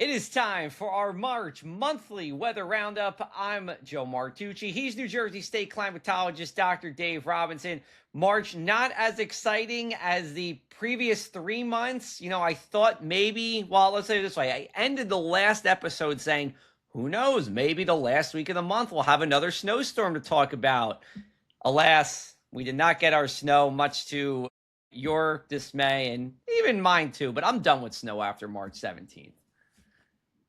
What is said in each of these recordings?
It is time for our March monthly weather roundup. I'm Joe Martucci. He's New Jersey State Climatologist Dr. Dave Robinson. March not as exciting as the previous 3 months. I thought maybe, well, let's say it this way. I ended the last episode saying, who knows, maybe the last week of the month we'll have another snowstorm to talk about. Alas, we did not get our snow, much to your dismay and even mine too, but I'm done with snow after March 17th.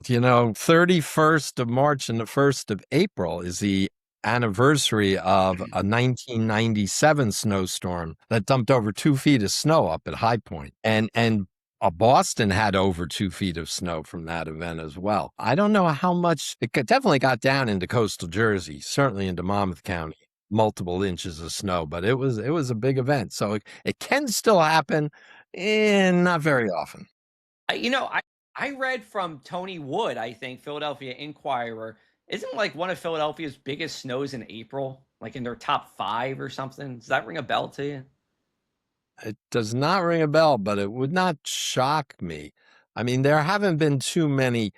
31st of March and the 1st of April is the anniversary of a 1997 snowstorm that dumped over 2 feet of snow up at High Point. And Boston had over 2 feet of snow from that event as well. I don't know how much, definitely got down into coastal Jersey, certainly into Monmouth County, multiple inches of snow, but it was a big event. So it can still happen, and not very often. I read from Tony Wood, I think, Philadelphia Inquirer. Isn't like one of Philadelphia's biggest snows in April, like in their top 5 or something? Does that ring a bell to you? It does not ring a bell, but it would not shock me. I mean, there haven't been too many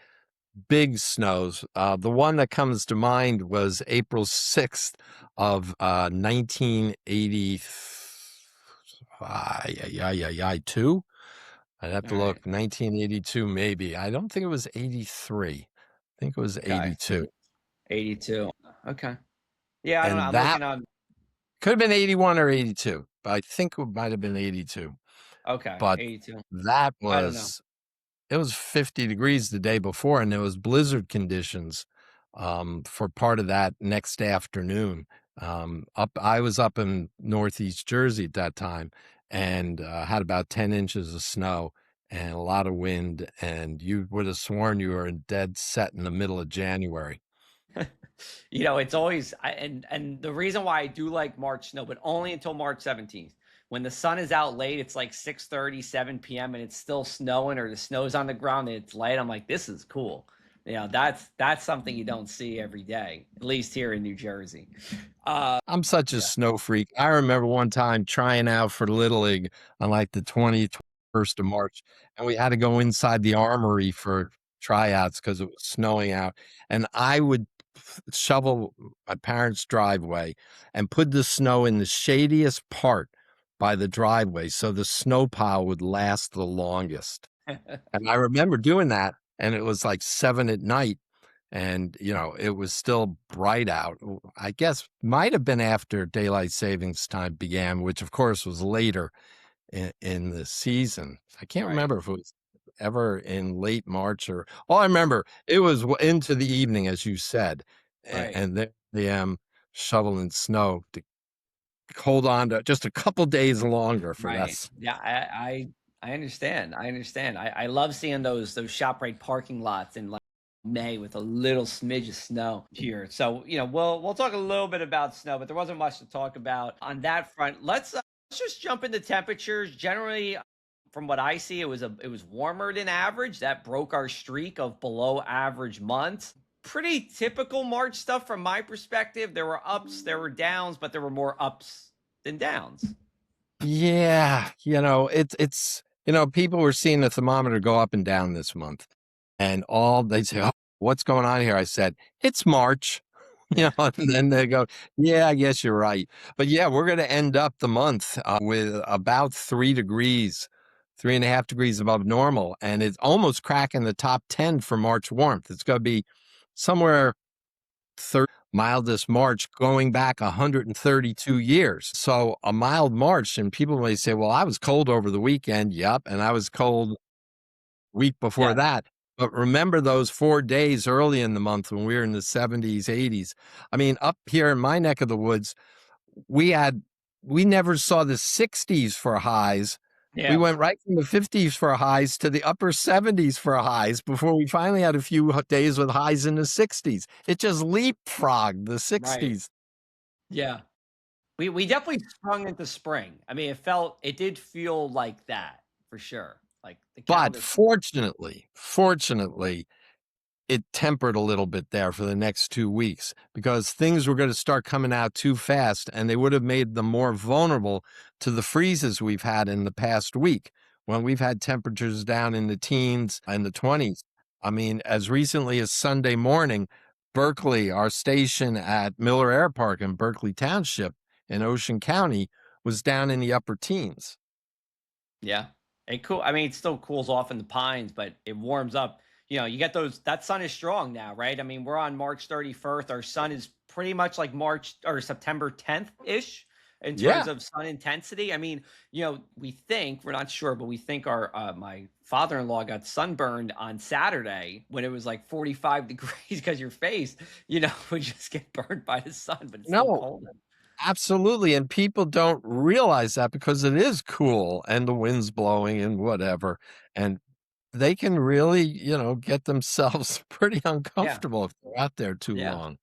big snows. The one that comes to mind was April 6th of 1982. I'd have All to right. look. 1982, maybe. I don't think it was 83. I think it was Okay. 82. 82. Okay. Yeah, I don't know. And I'm that looking on. could have been 81 or 82, but I think it might have been 82. Okay. But 82. that I don't know. was it was 50 degrees the day before, and there was blizzard conditions for part of that next afternoon. I was up in Northeast Jersey at that time, and had about 10 inches of snow and a lot of wind, and you would have sworn you were dead set in the middle of January. It's always and the reason why I do like March snow, but only until March 17th. When the sun is out late, it's like 6:30, 7 p.m. and it's still snowing or the snow's on the ground and it's light. I'm like, this is cool. That's something you don't see every day, at least here in New Jersey. Uh I'm such a yeah. snow freak. I remember one time trying out for Little League on like the 21st of March, and we had to go inside the armory for tryouts because it was snowing out. And I would shovel my parents' driveway and put the snow in the shadiest part by the driveway so the snow pile would last the longest. And I remember doing that, and it was like 7 at night, and it was still bright out. I guess might have been after daylight savings time began, which of course was later in the season. I can't Right. remember if it was ever in late March or all I remember it was into the evening, as you said, Right. and there I am shoveling snow to hold on to just a couple days longer for Right. this. Yeah, I understand. I understand. I love seeing those ShopRite parking lots in like May with a little smidge of snow here. So, we'll talk a little bit about snow, but there wasn't much to talk about on that front. Let's just jump into temperatures. Generally, from what I see, it was warmer than average. That broke our streak of below average months. Pretty typical March stuff from my perspective. There were ups, there were downs, but there were more ups than downs. Yeah, people were seeing the thermometer go up and down this month, and all they say, "Oh, what's going on here?" I said, "It's March." And then they go, "Yeah, I guess you're right." But yeah, we're going to end up the month with about 3 degrees, 3.5 degrees above normal, and it's almost cracking the top 10 for March warmth. It's going to be somewhere third mildest March going back 132 years. So a mild March, and people may say, well, I was cold over the weekend. Yep. And I was cold week before Yeah. that. But remember those 4 days early in the month when we were in the 70s, 80s. I mean, up here in my neck of the woods, we had we never saw the 60s for highs. We Yeah. went right from the 50s for highs to the upper 70s for highs before we finally had a few days with highs in the 60s. It just leapfrogged the Right. 60s. Yeah. We definitely sprung into spring. I mean, it did feel like that for sure. Like the But calendar. fortunately, it tempered a little bit there for the next 2 weeks because things were going to start coming out too fast, and they would have made them more vulnerable to the freezes we've had in the past week when we've had temperatures down in the teens and the 20s. I mean, as recently as Sunday morning, Berkeley, our station at Miller Air Park in Berkeley Township in Ocean County, was down in the upper teens. Yeah. It cool. I mean, it still cools off in the pines, but it warms up. You get those, that sun is strong now, right? I mean, we're on March 31st. Our sun is pretty much like March or September 10th ish in terms Yeah. of sun intensity. I mean, we think, we're not sure, but we think my father-in-law got sunburned on Saturday when it was like 45 degrees because your face, would just get burned by the sun, but it's still No, cold. absolutely. And people don't realize that because it is cool and the wind's blowing and whatever. And they can really, get themselves pretty Yeah. uncomfortable if they're out there too Yeah. long.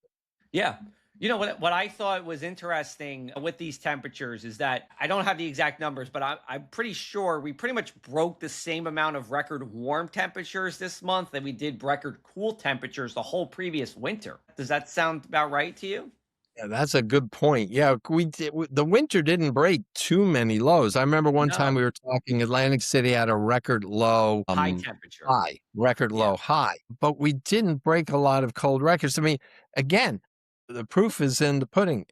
Yeah. What I thought was interesting with these temperatures is that I don't have the exact numbers, but I'm pretty sure we pretty much broke the same amount of record warm temperatures this month that we did record cool temperatures the whole previous winter. Does that sound about right to you? Yeah, that's a good point. Yeah, the winter didn't break too many lows. I remember one time No. we were talking Atlantic City had a record low High temperature. high, record Yeah. low high, but we didn't break a lot of cold records. I mean, again, the proof is in the pudding.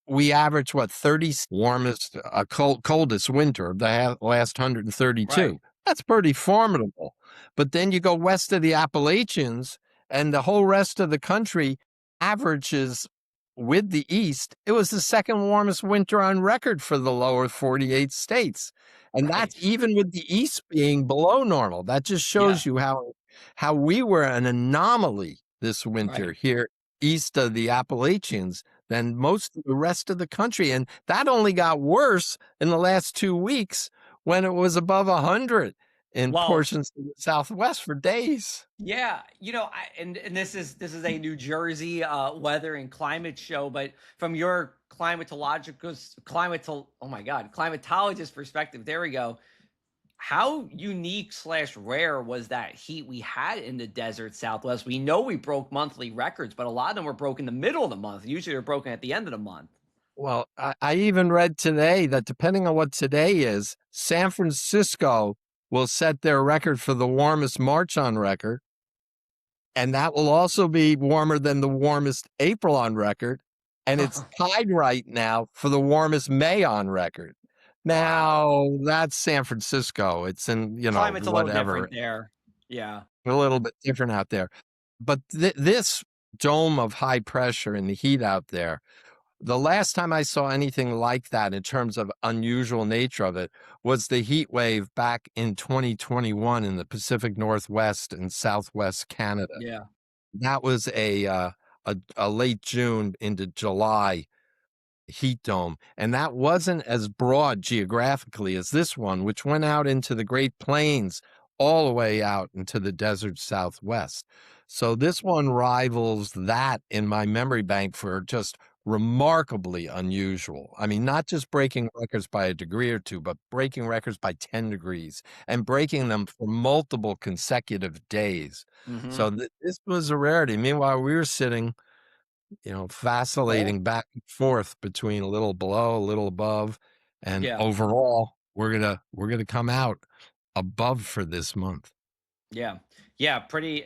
We average what, 30 warmest, coldest winter of the last Right. 132. That's pretty formidable. But then you go west of the Appalachians, and the whole rest of the country averages with the East. It was the second warmest winter on record for the lower 48 states. And that's Right. even with the East being below normal. That just Yeah. shows you how we were an anomaly this winter Right. here east of the Appalachians than most of the rest of the country. And that only got worse in the last 2 weeks when it was above 100 in Well, portions of the Southwest for days. yeah, and this is a New Jersey weather and climate show, but from your oh my God, climatologist perspective, there we go. How unique slash rare was that heat we had in the desert Southwest? We know we broke monthly records, but a lot of them were broken in the middle of the month. Usually they're broken at the end of the month. Well, I even read today that depending on what today is, San Francisco will set their record for the warmest March on record. And that will also be warmer than the warmest April on record. And it's tied right now for the warmest May on record. Wow. Now, that's San Francisco. It's in, Climate's a little whatever, different there. Yeah. a little bit different out there. But this dome of high pressure and the heat out there, the last time I saw anything like that in terms of unusual nature of it was the heat wave back in 2021 in the Pacific Northwest and Southwest Canada. Yeah. That was a late June into July heat dome, and that wasn't as broad geographically as this one, which went out into the Great Plains all the way out into the desert Southwest. So this one rivals that in my memory bank for just remarkably unusual. I mean, not just breaking records by a degree or two, but breaking records by 10 degrees and breaking them for multiple consecutive days. So Hmm. this was a rarity. Meanwhile, we were sitting, Cold. vacillating back and forth between a little below, a little above, and Yeah. overall, we're gonna come out above for this month. Yeah. Yeah. Pretty,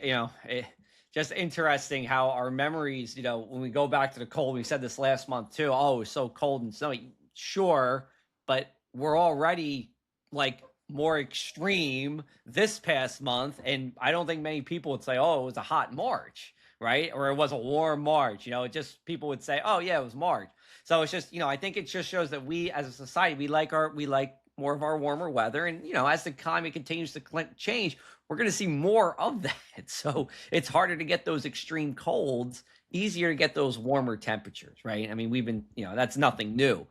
just interesting how our memories, when we go back to the cold, we said this last month too. Oh, it was so cold and snowy. Sure. But we're already like more extreme this past month. And I don't think many people would say, oh, it was a hot March, right? Or it was a warm March. It just people would say, oh, yeah, it was March. So it's just, I think it just shows that we as a society, we like more of our warmer weather. And, as the climate continues to change, we're going to see more of that. So it's harder to get those extreme colds, easier to get those warmer temperatures, right? I mean, we've been, that's nothing new.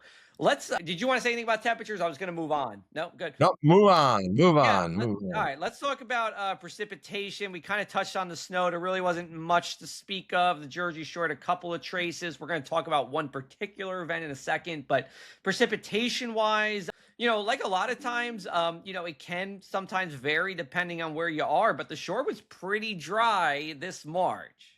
Did you want to say anything about temperatures? I was going to move on. No, good. No, move on, move Yeah. on, move All on. right. Let's talk about precipitation. We kind of touched on the snow. There really wasn't much to speak of. The Jersey Shore had a couple of traces. We're going to talk about one particular event in a second, but precipitation wise, like a lot of times, it can sometimes vary depending on where you are, but the shore was pretty dry this March.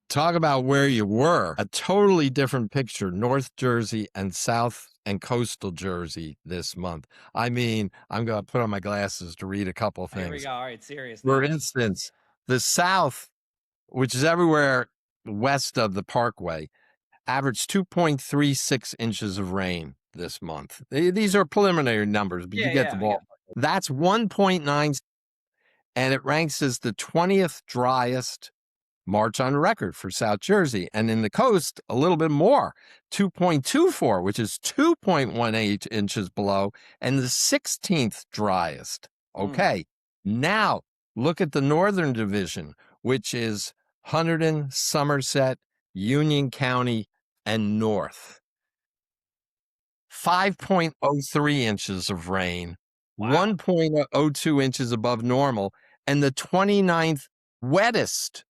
Talk about where you were. A totally different picture, North Jersey and South and coastal Jersey this month. I mean, I'm going to put on my glasses to read a couple Here we things. go. All right, serious For now. instance, the South, which is everywhere west of the Parkway, averaged 2.36 inches of rain this month. These are preliminary numbers, but you Yeah, get the yeah, I ball. got That's 1.9, and it ranks as the 20th driest March on record for South Jersey. And in the coast, a little bit more, 2.24, which is 2.18 inches below, and the 16th driest. Mm. Okay, now look at the Northern Division, which is Hunterdon, Somerset, Union County, and North. 5.03 inches of rain, Wow. 1.02 inches above normal, and the 29th wettest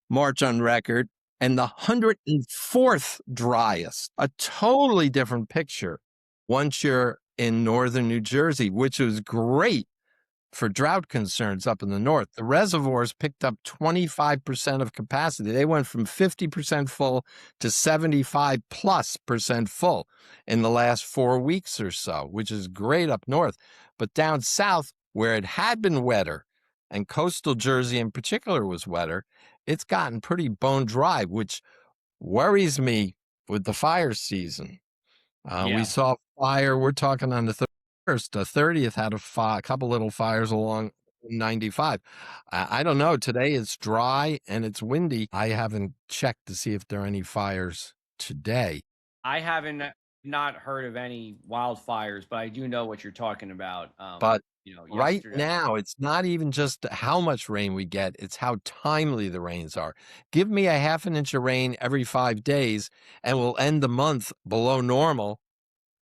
March on record, and the 104th driest. A totally different picture once you're in northern New Jersey, which was great for drought concerns up in the north. The reservoirs picked up 25% of capacity. They went from 50% full to 75+% full in the last 4 weeks or so, which is great up north. But down south, where it had been wetter, and coastal Jersey in particular was wetter, it's gotten pretty bone dry, which worries me with the fire season. We Yeah. saw fire. We're talking on the 31st. The 30th had a couple little fires along 95. I don't know. Today it's dry and it's windy. I haven't checked to see if there are any fires today. I haven't not heard of any wildfires, but I do know what you're talking about. But right Yesterday. now, it's not even just how much rain we get, it's how timely the rains are. Give me a half an inch of rain every 5 days, and we'll end the month below normal,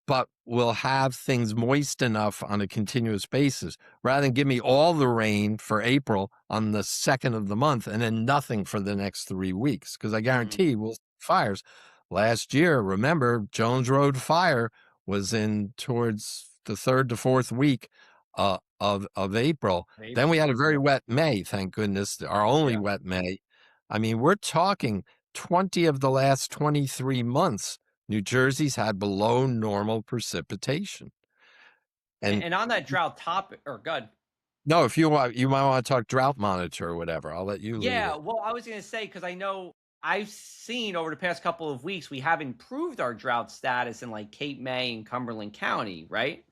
but we'll have things moist enough on a continuous basis rather than give me all the rain for April on the second of the month and then nothing for the next 3 weeks. Because I Mhm. guarantee we'll see fires. Last year, remember, Jones Road fire was in towards the third to fourth week of April. Then we April. had a very wet May, thank goodness, our only Yeah. wet May. I mean, we're talking 20 of the last 23 months New Jersey's had below normal precipitation. And And on that drought topic, or good. no, if you want, you might want to talk drought monitor or whatever. I'll let you lead Yeah, it. well, I was gonna say because I know I've seen over the past couple of weeks we have improved our drought status in like Cape May and Cumberland County, right?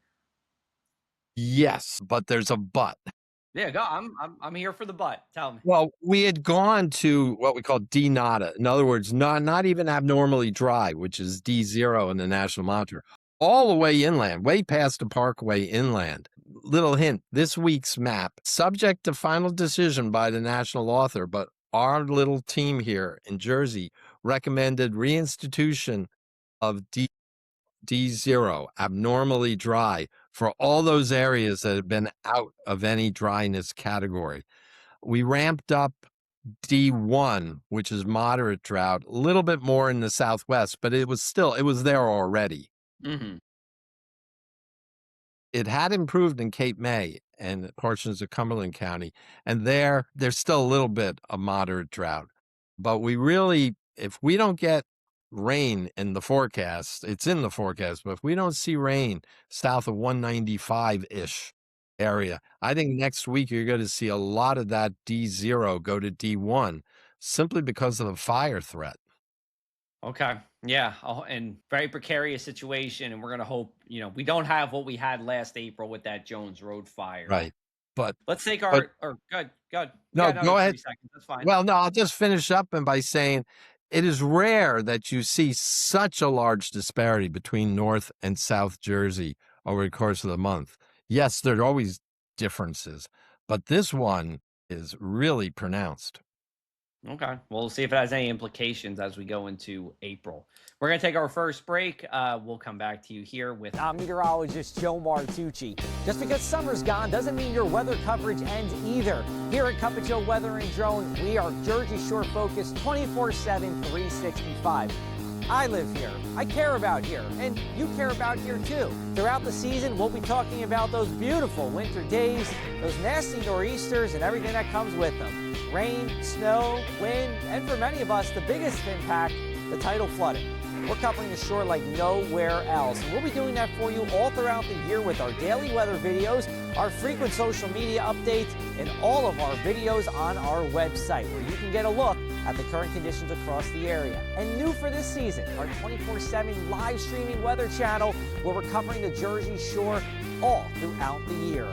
Yes, but there's a but. Yeah, go. I'm here for the butt. Tell me. Well, we had gone to what we call D nada. In other words, not even abnormally dry, which is D0 in the national monitor, all the way inland, way past the Parkway inland. Little hint, this week's map, subject to final decision by the national author, but our little team here in Jersey recommended reinstitution of D0, abnormally dry, for all those areas that have been out of any dryness category. We ramped up D1, which is moderate drought, a little bit more in the southwest, but it was there already. Mhm. It had improved in Cape May and portions of Cumberland County, and there's still a little bit of moderate drought. But we really, if we don't get rain in the forecast, it's in the forecast, but if we don't see rain south of 195-ish area, I think next week you're going to see a lot of that D0 go to D1 simply because of the fire threat. Okay. Yeah. And very precarious situation. And we're going to hope, we don't have what we had last April with that Jones Road fire. Right. But, Let's take but or good, good. You no, got another go ahead. 3 seconds. That's fine. Well, no, I'll just finish up and by saying it is rare that you see such a large disparity between North and South Jersey over the course of the month. Yes, there are always differences, but this one is really pronounced. Okay. Well, we'll see if it has any implications as we go into April. We're going to take our first break. We'll come back to you here with Meteorologist Joe Martucci. Just because summer's gone doesn't mean your weather coverage ends either. Here at Cup of Joe Weather and Drone, we are Jersey Shore focused 24/7, 365. I live here, I care about here, and you care about here too. Throughout the season, we'll be talking about those beautiful winter days, those nasty nor'easters, and everything that comes with them. Rain, snow, wind, and for many of us, the biggest impact, the tidal flooding. We're covering the shore like nowhere else. And we'll be doing that for you all throughout the year with our daily weather videos, our frequent social media updates, and all of our videos on our website, where you can get a look at the current conditions across the area. And new for this season, our 24/7 live streaming weather channel, where we're covering the Jersey Shore all throughout the year.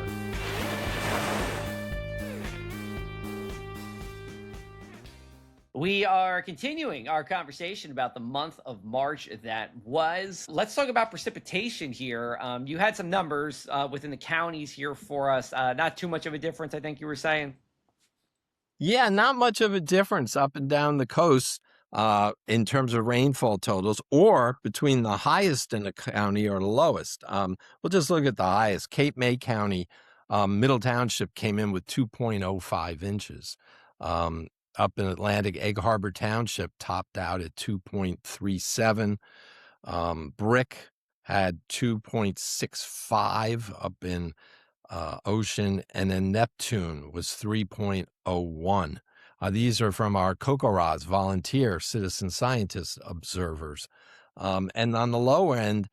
We are continuing our conversation about the month of March that was. Let's talk about precipitation here. You had some numbers within the counties here for us. Not too much of a difference, I think you were saying. Yeah, not much of a difference up and down the coast in terms of rainfall totals or between the highest in the county or the lowest. We'll just look at the highest. Cape May County, Middle Township came in with 2.05 inches. Up in Atlantic, Egg Harbor Township topped out at 2.37. Brick had 2.65 up in Ocean, and then Neptune was 3.01. These are from our COCORAS volunteer citizen scientist observers. And on the low end,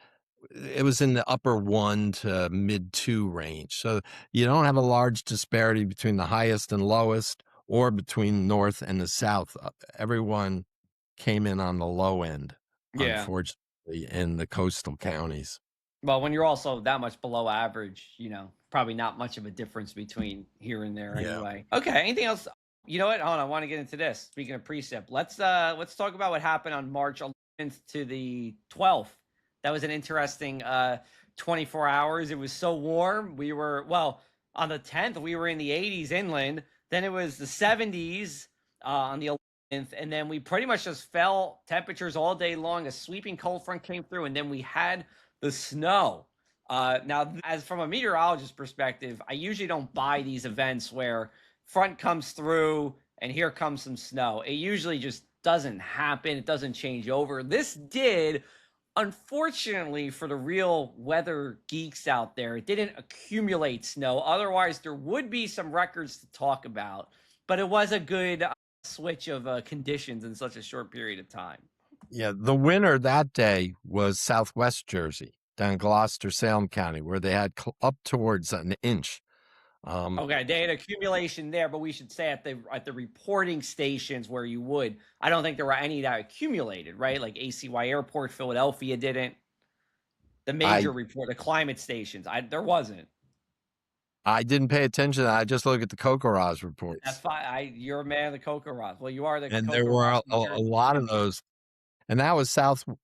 it was in the upper 1 to mid 2 range. So you don't have a large disparity between the highest and lowest or between north and the south. Everyone came in on the low end, Yeah. unfortunately, in the coastal counties. Well, when you're also that much below average, probably not much of a difference between here and there Yeah. anyway. Okay. Anything else? You know what? Hold on. I want to get into this. Speaking of precip, let's talk about what happened on March 11th to the 12th. That was an interesting 24 hours. It was so warm. We were, well, on the 10th, we were in the 80s inland. Then it was the 70s on the 11th. And then we pretty much just fell temperatures all day long. A sweeping cold front came through, and then we had the snow. Now, as from a meteorologist perspective, I usually don't buy these events where front comes through and here comes some snow. It usually just doesn't happen. It doesn't change over. This did. Unfortunately, for the real weather geeks out there, it didn't accumulate snow. Otherwise, there would be some records to talk about. But it was a good switch of conditions in such a short period of time. Yeah, the winner that day was Southwest Jersey, down Gloucester, Salem County, where they had up towards an inch. Okay, they had accumulation there, but we should say at the reporting stations where you would. I don't think there were any that accumulated, right? Like ACY Airport, Philadelphia didn't. The major report, the climate stations, there wasn't. I didn't pay attention. I just look at the COCORAS reports. That's fine. You're a man of the COCORAS. Well, you are the And there were a lot of those. And that was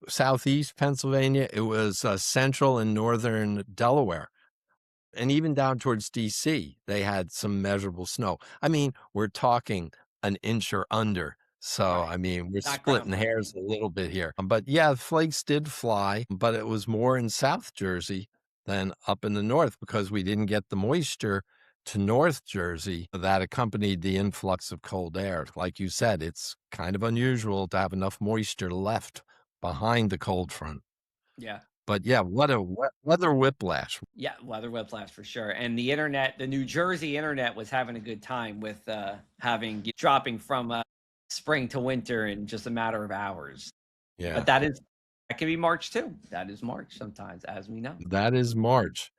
southeast Pennsylvania. It was central and northern Delaware. And even down towards D.C., they had some measurable snow. I mean, we're talking an inch or under. So, Right. I mean, we're Not splitting hairs a little bit here. But yeah, flakes did fly, but it was more in South Jersey than up in the north because we didn't get the moisture to North Jersey that accompanied the influx of cold air. Like you said, it's kind of unusual to have enough moisture left behind the cold front. Yeah. But yeah, what a weather whiplash. Yeah, weather whiplash for sure. And the internet, the New Jersey internet was having a good time with dropping from spring to winter in just a matter of hours. Yeah. But that can be March too. That is March sometimes, as we know. That is March.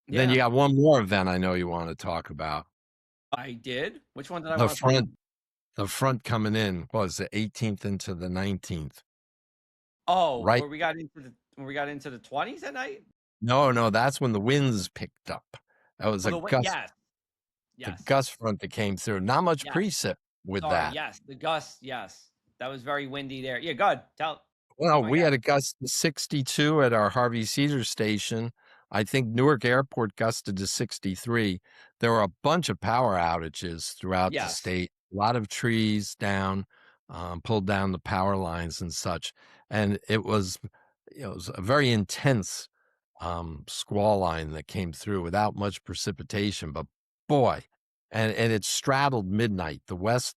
Yeah. Then you got one more event I know you want to talk about. I did. Which one did I want to talk about? The front coming in was the 18th into the 19th. Oh, right. When we got into the 20s at night? No, that's when the winds picked up. That was a gust. Yes. The gust front that came through. Not much precip with that. Yes, the gust, yes. That was very windy there. Yeah, go ahead. Well, we had a gust of 62 at our Harvey Cedar station. I think Newark Airport gusted to 63. There were a bunch of power outages throughout the state. A lot of trees down, pulled down the power lines and such. And it was a very intense squall line that came through without much precipitation. But boy, and it straddled midnight. The west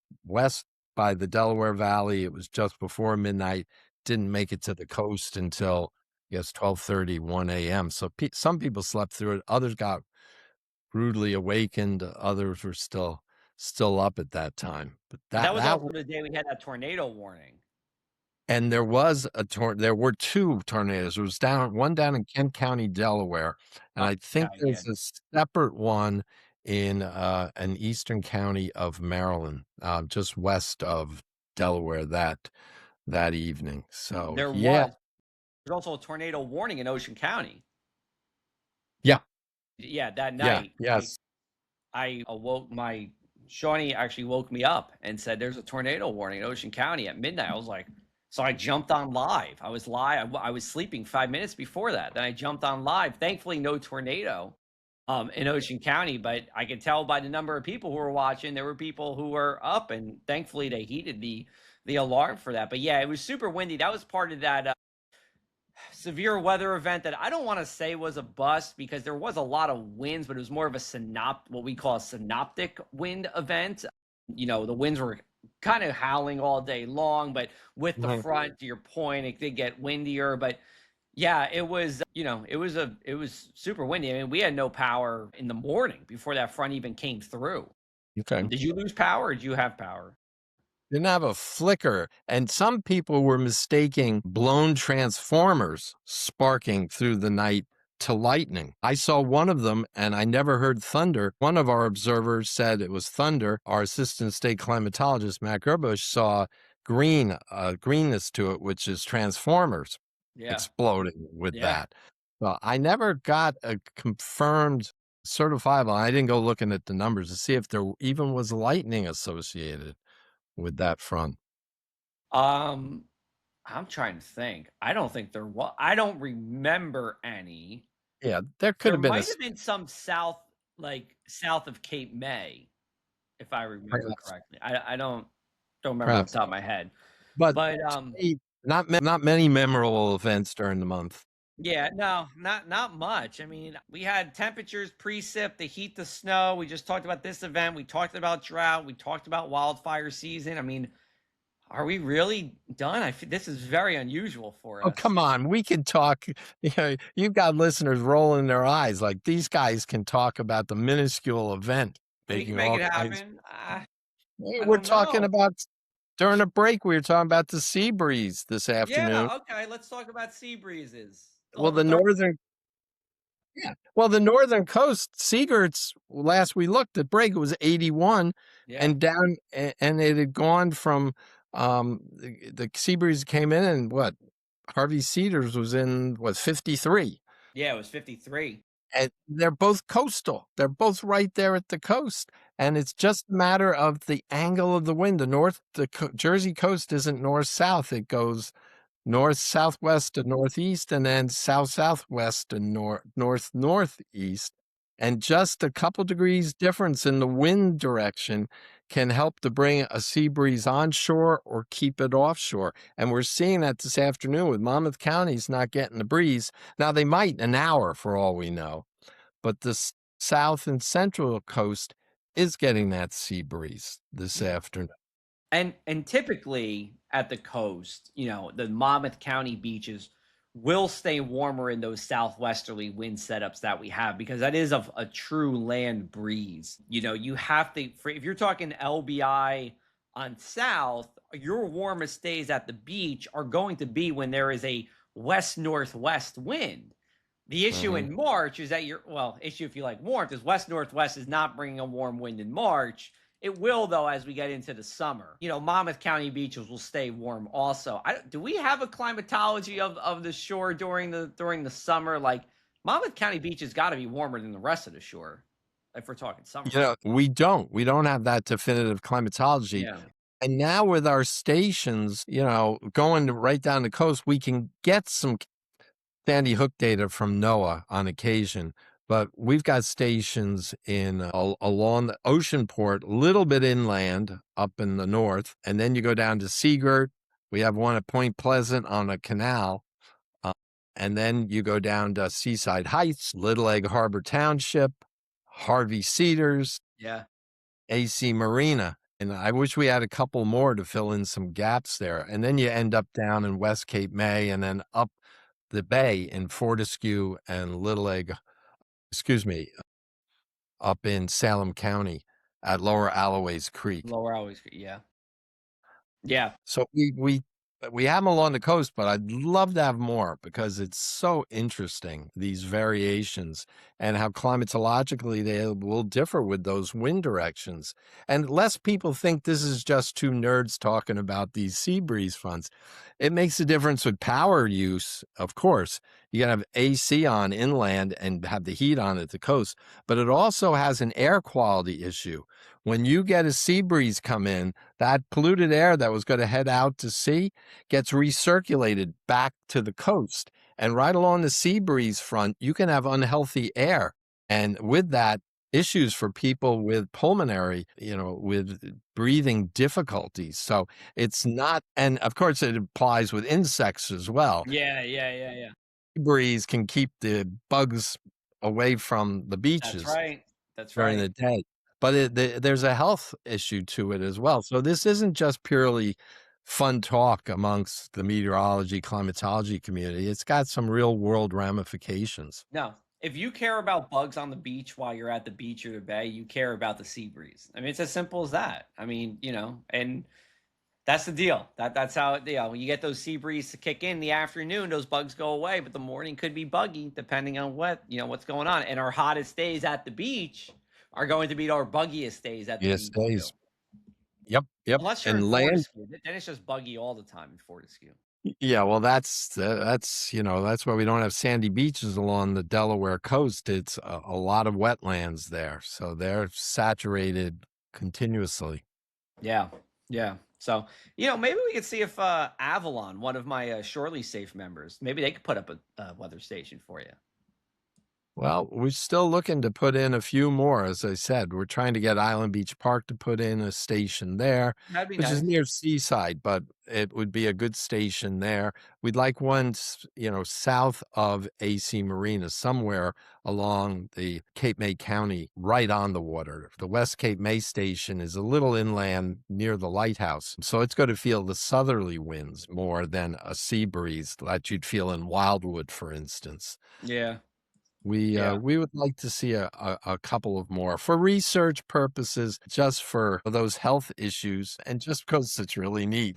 by the Delaware Valley, it was just before midnight. Didn't make it to the coast until, I guess, 12:30, 1 a.m. So some people slept through it. Others got rudely awakened. Others were still up at that time. But that was also the day we had that tornado warning. And there was there were 2 tornadoes. There was one down in Kent County, Delaware, and Oh, I think yeah, yeah. there's a separate one in, an eastern county of Maryland, just west of Delaware that evening. So, There yeah. was. There's also a tornado warning in Ocean County. Yeah, Yeah, that yeah, night, yes. I awoke Shawnee actually woke me up and said, "There's a tornado warning in Ocean County at midnight." I was like, so I jumped on live. I was live. I was sleeping 5 minutes before that. Then I jumped on live. Thankfully, no tornado in Ocean County, but I could tell by the number of people who were watching, there were people who were up, and thankfully they heeded the alarm for that. But yeah, it was super windy. That was part of that severe weather event that I don't want to say was a bust because there was a lot of winds, but it was more of a what we call a synoptic wind event. The winds were kind of howling all day long, but with the Mhm. front, to your point, it did get windier. But yeah, it was, it was super windy. I mean, we had no power in the morning before that front even came through. Okay. Did you lose power or did you have power? Didn't have a flicker, and some people were mistaking blown transformers sparking through the night to lightning. I saw one of them, and I never heard thunder. One of our observers said it was thunder. Our assistant state climatologist, Matt Gerbush, saw greenness to it, which is transformers Yeah. exploding with Yeah. that. Well, I never got a confirmed certifiable. I didn't go looking at the numbers to see if there even was lightning associated with that front. Um, I'm trying to think. I don't think there was. I don't remember any. Yeah, there could There have been a might have been some south of Cape May, if I remember perhaps, correctly. I don't remember off perhaps, the top of my head. but But to me, not many memorable events during the month. yeah, no, not much. I mean, we had temperatures, precip, the heat, the snow. We just talked about this event. We talked about drought. We talked about wildfire season. I mean, are we really done? This is very unusual for Oh, us. come on, we can talk. You've got listeners rolling their eyes like these guys can talk about the minuscule event, We can making make all it kinds. happen. Hey, I we're don't talking know. about during a break. We were talking about the sea breeze this afternoon. Yeah, okay, let's talk about sea breezes. Well, All the thermal. yeah. Well, the northern coast, Seagart's, last we looked at break, it was 81 Yeah. and down, and it had gone from the sea breeze came in, and what, Harvey Cedars was in, what, 53. Yeah, it was 53. And they're both coastal. They're both right there at the coast. And it's just a matter of the angle of the wind. Jersey coast isn't north south. It goes north southwest to northeast, and then south southwest and north northeast. And just a couple degrees difference in the wind direction can help to bring a sea breeze onshore or keep it offshore. And we're seeing that this afternoon with Monmouth County's not getting the breeze. Now they might in an hour for all we know, but the south and central coast is getting that sea breeze this afternoon. And typically at the coast, the Monmouth County beaches will stay warmer in those southwesterly wind setups that we have because that is a true land breeze. You have to if you're talking LBI on south, your warmest days at the beach are going to be when there is a west northwest wind. The issue Mhm. in March is that issue if you like warmth is west northwest is not bringing a warm wind in March. It will though as we get into the summer. Monmouth County beaches will stay warm also. Do we have a climatology of the shore during the summer? Like Monmouth County beach has got to be warmer than the rest of the shore if we're talking summer. We don't have that definitive climatology. Yeah. And now with our stations, going right down the coast, we can get some Sandy Hook data from NOAA on occasion. But we've got stations along the ocean port, a little bit inland up in the north. And then you go down to Seagirt. We have one at Point Pleasant on a canal. Uh, and then you go down to Seaside Heights, Little Egg Harbor Township, Harvey Cedars, Yeah. AC Marina. And I wish we had a couple more to fill in some gaps there. And then you end up down in West Cape May and then up the bay in Fortescue and up in Salem County at Lower Alloways Creek. Lower always. Yeah. Yeah. So we We have them along the coast, but I'd love to have more because it's so interesting, these variations and how climatologically they will differ with those wind directions. And less people think this is just two nerds talking about these sea breeze fronts. It makes a difference with power use, of course. You can have AC on inland and have the heat on at the coast, but it also has an air quality issue. When you get a sea breeze come in, that polluted air that was going to head out to sea gets recirculated back to the coast. And right along the sea breeze front, you can have unhealthy air. And with that, issues for people with pulmonary, with breathing difficulties. So it's not, and of course it applies with insects as well. Yeah. Breeze can keep the bugs away from the That's beaches right. That's during right. the day. But there's a health issue to it as well. So this isn't just purely fun talk amongst the meteorology, climatology community. It's got some real world ramifications. No, if you care about bugs on the beach while you're at the beach or the bay, you care about the sea breeze. I mean, it's as simple as that. I mean, and that's the deal. That's how when you get those sea breeze to kick in the afternoon, those bugs go away, but the morning could be buggy depending on what's going on. And our hottest days at the beach are going to be our buggiest days at the Yes, beach too. days. Yep. Unless you're in And land. Fortescue, then it's just buggy all the time in Fortescue. Yeah, well, that's why we don't have sandy beaches along the Delaware coast. It's a lot of wetlands there, so they're saturated continuously. Yeah, yeah. So maybe we could see if Avalon, one of my Surely Safe members, maybe they could put up a weather station for you. Well, we're still looking to put in a few more. As I said, we're trying to get Island Beach Park to put in a station there, That'd be which is nice. near Seaside, but it would be a good station there. We'd like one, south of AC Marina, somewhere along the Cape May County, right on the water. The West Cape May station is a little inland near the lighthouse, so it's going to feel the southerly winds more than a sea breeze that you'd feel in Wildwood, for instance. Yeah, We yeah. we would like to see a couple of more for research purposes, just for those health issues, and just because it's really neat.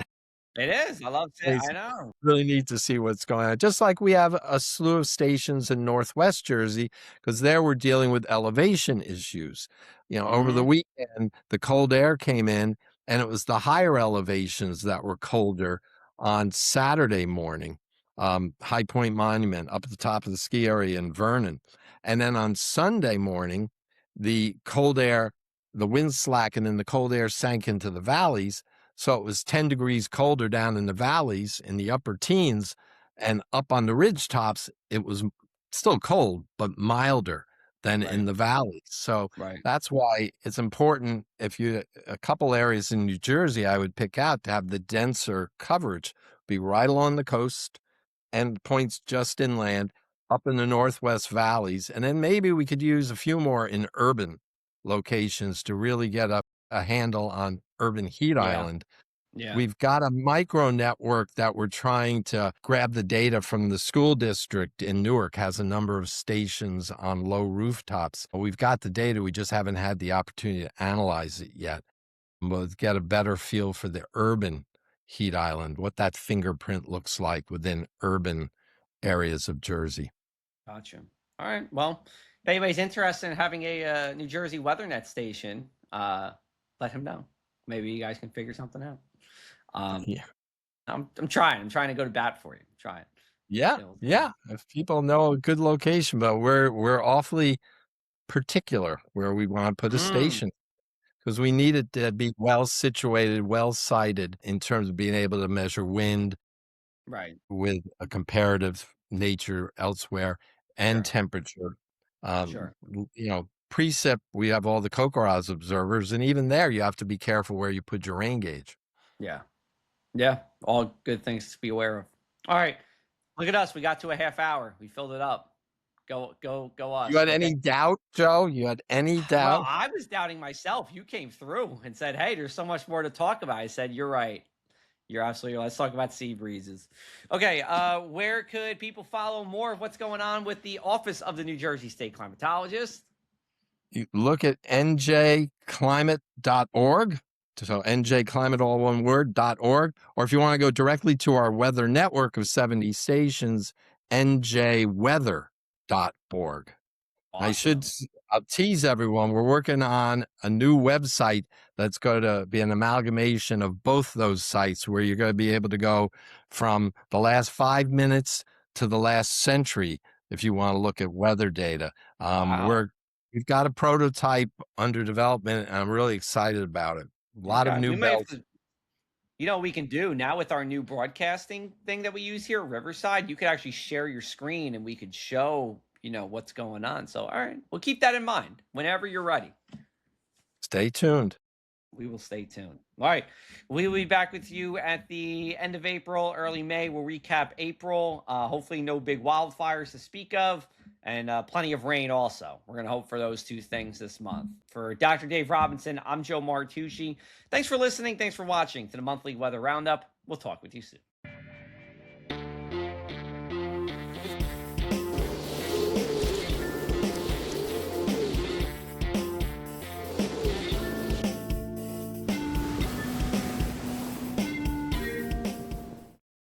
It is. I love it. I It's know. really neat to see what's going on. Just like we have a slew of stations in Northwest Jersey, because there we're dealing with elevation issues. Over the Hmm. weekend, the cold air came in, and it was the higher elevations that were colder on Saturday morning. High Point Monument up at the top of the ski area in Vernon. And then on Sunday morning, the cold air, the wind slackened and the cold air sank into the valleys. So it was 10 degrees colder down in the valleys in the upper teens, and up on the ridge tops, it was still cold, but milder than in Right. the valleys. So Right. that's why it's important, a couple areas in New Jersey I would pick out to have the denser coverage, be right along the coast and points just inland, up in the Northwest valleys. And then maybe we could use a few more in urban locations to really get a handle on urban heat Yeah. island. Yeah. We've got a micro network that we're trying to grab the data from. The school district in Newark has a number of stations on low rooftops. We've got the data. We just haven't had the opportunity to analyze it yet. We'll get a better feel for the urban heat island, what that fingerprint looks like within urban areas of Jersey. Gotcha. All right. Well, if anybody's interested in having a New Jersey WeatherNet station, let him know. Maybe you guys can figure something out. Um, Yeah. I'm trying. I'm trying to go to bat for you. I'm trying. Yeah. Yeah. If people know a good location, but we're awfully particular where we want to put a Mm, station, because we need it to be well situated, well sited in terms of being able to measure wind right. with a comparative nature elsewhere, and Sure. temperature. Sure. Precip, we have all the COCORAS observers, and even there you have to be careful where you put your rain gauge. Yeah. Yeah. All good things to be aware of. All right. Look at us. We got to a half hour. We filled it up. Go You us. had Okay. any doubt, Joe? You had any Well, doubt? I was doubting myself. You came through and said, "Hey, there's so much more to talk about." I said, "You're right. You're absolutely right. Let's talk about sea breezes." Okay, where could people follow more of what's going on with the Office of the New Jersey State Climatologist? You look at njclimate.org. So NJ all one word.org, or if you want to go directly to our weather network of 70 stations, njweather.org. Awesome. I'll tease everyone, we're working on a new website that's going to be an amalgamation of both those sites, where you're going to be able to go from the last 5 minutes to the last century if you want to look at weather data. Wow. We've got a prototype under development, and I'm really excited about it. A lot of Okay. new We might have bells. to, what we can do now with our new broadcasting thing that we use here at Riverside, you could actually share your screen and we could show, what's going on. So, all right, we'll keep that in mind whenever you're ready. Stay tuned. We will stay tuned. All right. We will be back with you at the end of April, early May. We'll recap April. Hopefully, no big wildfires to speak of, and plenty of rain also. We're going to hope for those two things this month. For Dr. Dave Robinson, I'm Joe Martucci. Thanks for listening. Thanks for watching to the Monthly Weather Roundup. We'll talk with you soon.